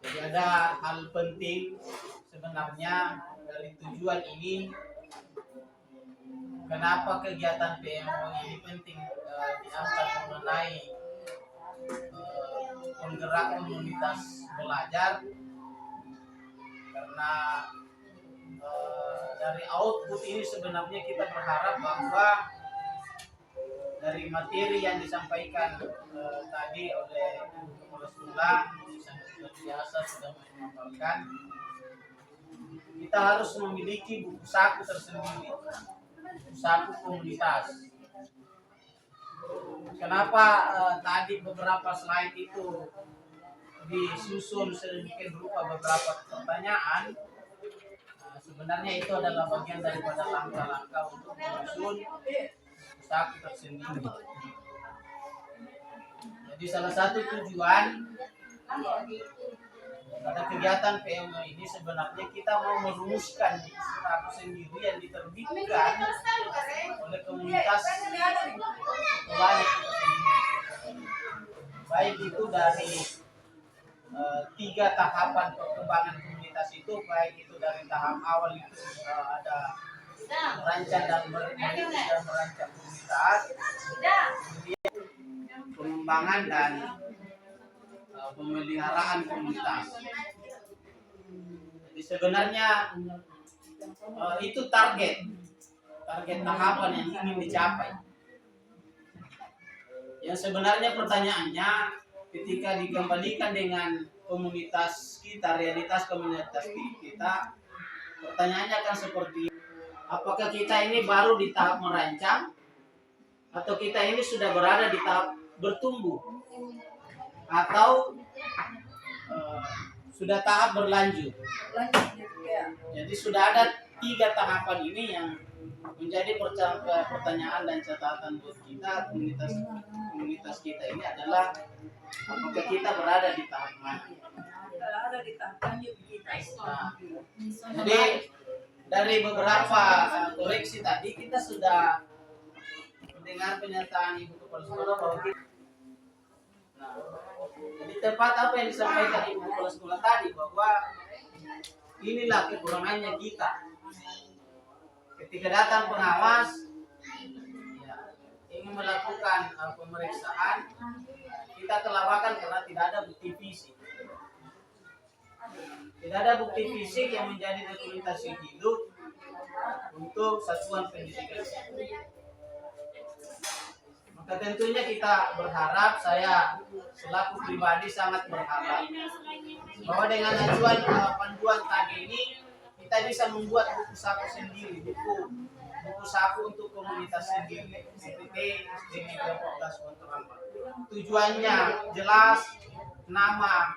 Jadi ada hal penting sebenarnya dari tujuan ini. Kenapa kegiatan PMO ini penting diangkat mengenai penggerak komunitas belajar, karena dari output ini sebenarnya kita berharap bahwa dari materi yang disampaikan tadi oleh Kepala Sekolah sangat luar biasa sudah menyampaikan, kita harus memiliki buku saku tersendiri, buku saku komunitas. Kenapa tadi beberapa slide itu disusun sedemikian rupa beberapa pertanyaan? Sebenarnya itu adalah bagian daripada langkah-langkah untuk menyusun saku tersendiri. Jadi salah satu tujuan pada kegiatan PMO ini sebenarnya kita mau merumuskan saku sendiri yang diterbitkan oleh komunitas sekolah kita sendiri. Baik itu dari 3 tahapan perkembangan komunitas itu, baik itu dari tahap awal itu ada merancang dan merancang komunitas, kemudian pengembangan dan pemeliharaan komunitas. Jadi sebenarnya itu target tahapan yang ingin dicapai. Yang sebenarnya pertanyaannya ketika dikembalikan dengan komunitas kita, realitas komunitas kita, pertanyaannya akan seperti apakah kita ini baru di tahap merancang atau kita ini sudah berada di tahap bertumbuh atau sudah tahap berlanjut. Jadi sudah ada 3 tahapan ini yang menjadi pertanyaan dan catatan buat kita. Komunitas kita ini adalah apakah kita berada di tahap mana? Ada di tahap lanjut kita. Nah, jadi dari beberapa koreksi tadi kita sudah mendengar pernyataan Ibu Kepala Sekolah bahwa kita, nah, jadi tepat apa yang disampaikan Ibu Kepala Sekolah tadi, bahwa inilah kekurangannya kita. Ketika datang pengawas ya, ingin melakukan pemeriksaan, kita kelabakan karena tidak ada bukti fisik. Tidak ada bukti fisik yang menjadi dokumentasi hidup untuk satuan pendidikan. Maka tentunya kita berharap, saya selaku pribadi sangat berharap bahwa dengan acuan panduan tadi ini kita bisa membuat buku saku sendiri, buku saku untuk komunitas sendiri, seperti SDN 14 Kontraman. Tujuannya jelas, nama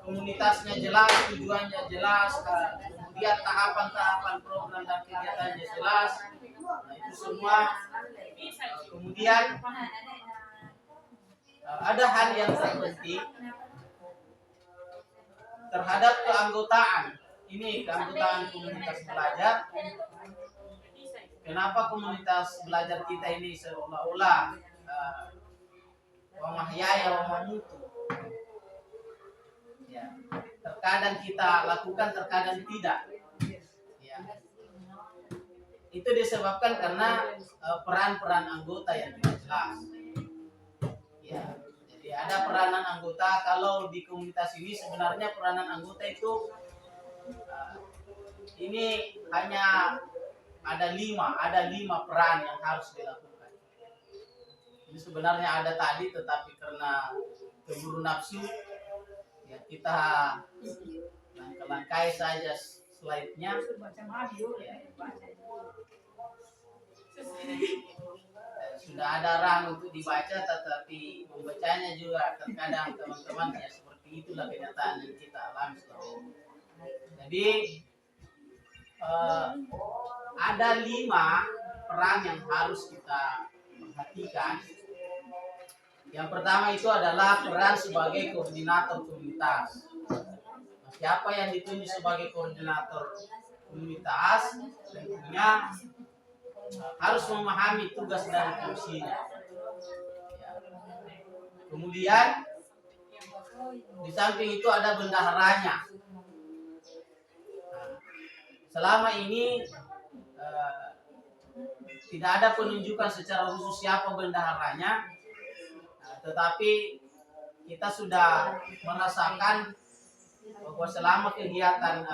komunitasnya jelas, tujuannya jelas, kemudian tahapan-tahapan program dan kegiatannya jelas. Nah, itu semua. Kemudian ada hal yang terpenting terhadap keanggotaan. Ini keanggotaan komunitas belajar. Kenapa komunitas belajar kita ini seolah-olah wamahyaya wamamutu? Ya, terkadang kita lakukan, terkadang tidak. Ya. Itu disebabkan karena peran-peran anggota yang tidak jelas. Ya, jadi ada peranan anggota. Kalau di komunitas ini sebenarnya peranan anggota itu ini hanya ada 5 peran yang harus dilakukan. Ini sebenarnya ada tadi, tetapi karena keburu nafsu, ya kita langkai saja slide-nya. Ya. Sudah ada rang untuk dibaca, tetapi membacanya juga terkadang teman-teman ya seperti itulah kenyataan yang kita alami selama ini. Jadi ada 5 peran yang harus kita perhatikan. Yang pertama itu adalah peran sebagai koordinator komunitas. Siapa yang ditunjuk sebagai koordinator komunitas tentunya harus memahami tugas dan fungsinya. Kemudian di samping itu ada bendaharanya. Nah, selama ini tidak ada penunjukan secara khusus siapa bendaharanya, tetapi kita sudah merasakan bahwa selama kegiatan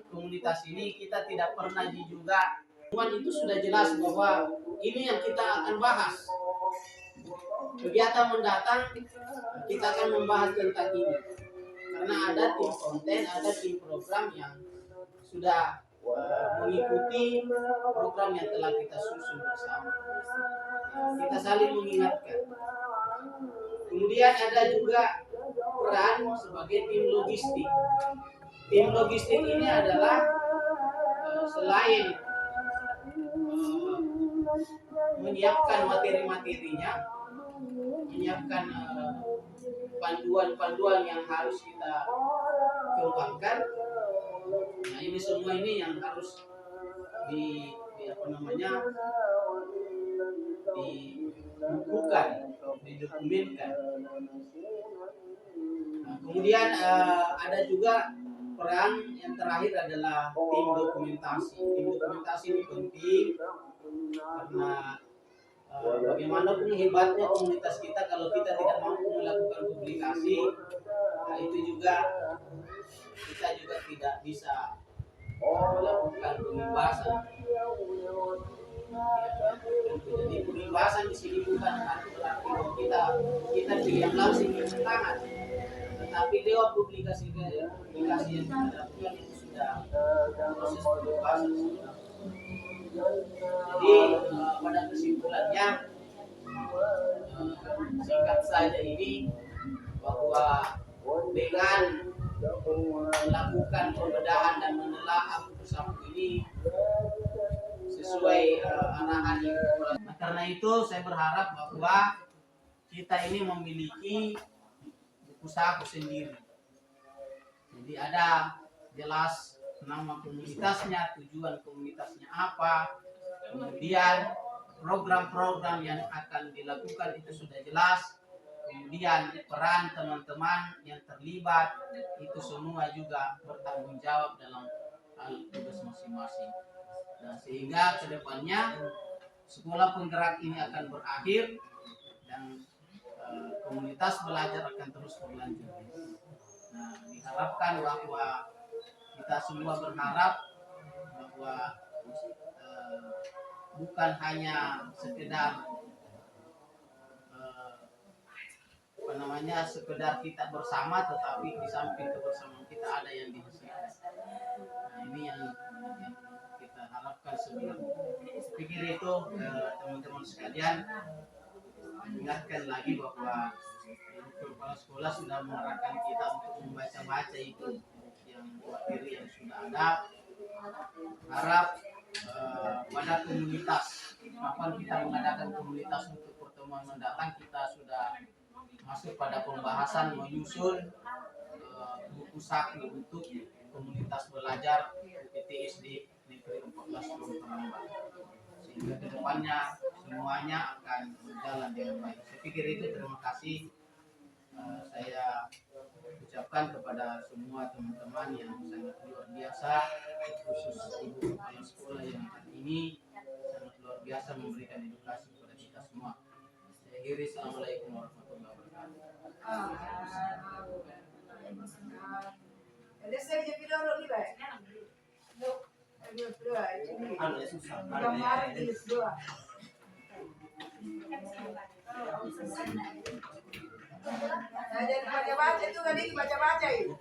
komunitas ini kita tidak pernah juga. Itu sudah jelas bahwa ini yang kita akan bahas. Kegiatan mendatang kita akan membahas tentang ini karena ada tim konten, ada tim program yang sudah mengikuti program yang telah kita susun bersama. Kita saling mengingatkan. Kemudian ada juga peran sebagai tim logistik. Tim logistik ini adalah selain menyiapkan materi-materinya, menyiapkan panduan-panduan yang harus kita kembangkan. Nah, ini semua ini yang harus dibukukan, didokumenkan. Nah, kemudian ada juga peran yang terakhir adalah tim dokumentasi. Tim dokumentasi ini penting karena bagaimanapun hebatnya komunitas kita, kalau kita tidak mampu melakukan publikasi, nah itu juga kita juga tidak bisa melakukan pembebasan. Jadi pembebasan di sini bukan berarti bahwa kita diam langsung di tangan, tetapi lewat publikasi yang kita lakukan itu sudah proses pembebasan sudah. Jadi pada kesimpulannya singkat saja ini bahwa dengan melakukan pembedahan dan menelaah buku ini sesuai arahan yang nah, karena itu saya berharap bahwa kita ini memiliki buku saku sendiri. Jadi ada jelas nama komunitasnya, tujuan komunitasnya apa, kemudian program-program yang akan dilakukan itu sudah jelas, kemudian peran teman-teman yang terlibat itu semua juga bertanggung jawab dalam hal tugas masing-masing. Nah, sehingga kedepannya sekolah penggerak ini akan berakhir dan komunitas belajar akan terus berlanjut. Nah, diharapkan bahwa kita semua berharap bahwa bukan hanya sekedar sekedar kita bersama, tetapi di samping kebersamaan kita ada yang dihasilkan. Nah, ini yang kita harapkan sebenarnya. Saya pikir itu teman-teman sekalian, ingatkan lagi bahwa kepala sekolah sudah mengarahkan kita untuk membaca-baca itu yang materi yang sudah ada. Harap pada komunitas, kapan kita mengadakan komunitas untuk pertemuan mendatang, kita sudah masuk pada pembahasan menyusun buku saku untuk komunitas belajar PTSD Negeri 14 Palembang, sehingga kedepannya semuanya akan berjalan dengan baik. Saya pikir itu. Terima kasih saya ucapkan kepada semua teman-teman yang sangat luar biasa, khusus ibu kepala sekolah yang hari ini sangat luar biasa memberikan edukasi kepada kita semua. Saya akhiri, assalamualaikum warahmatullahi wabarakatuh. Nah, jadi baca-baca itu tadi baca-baca itu.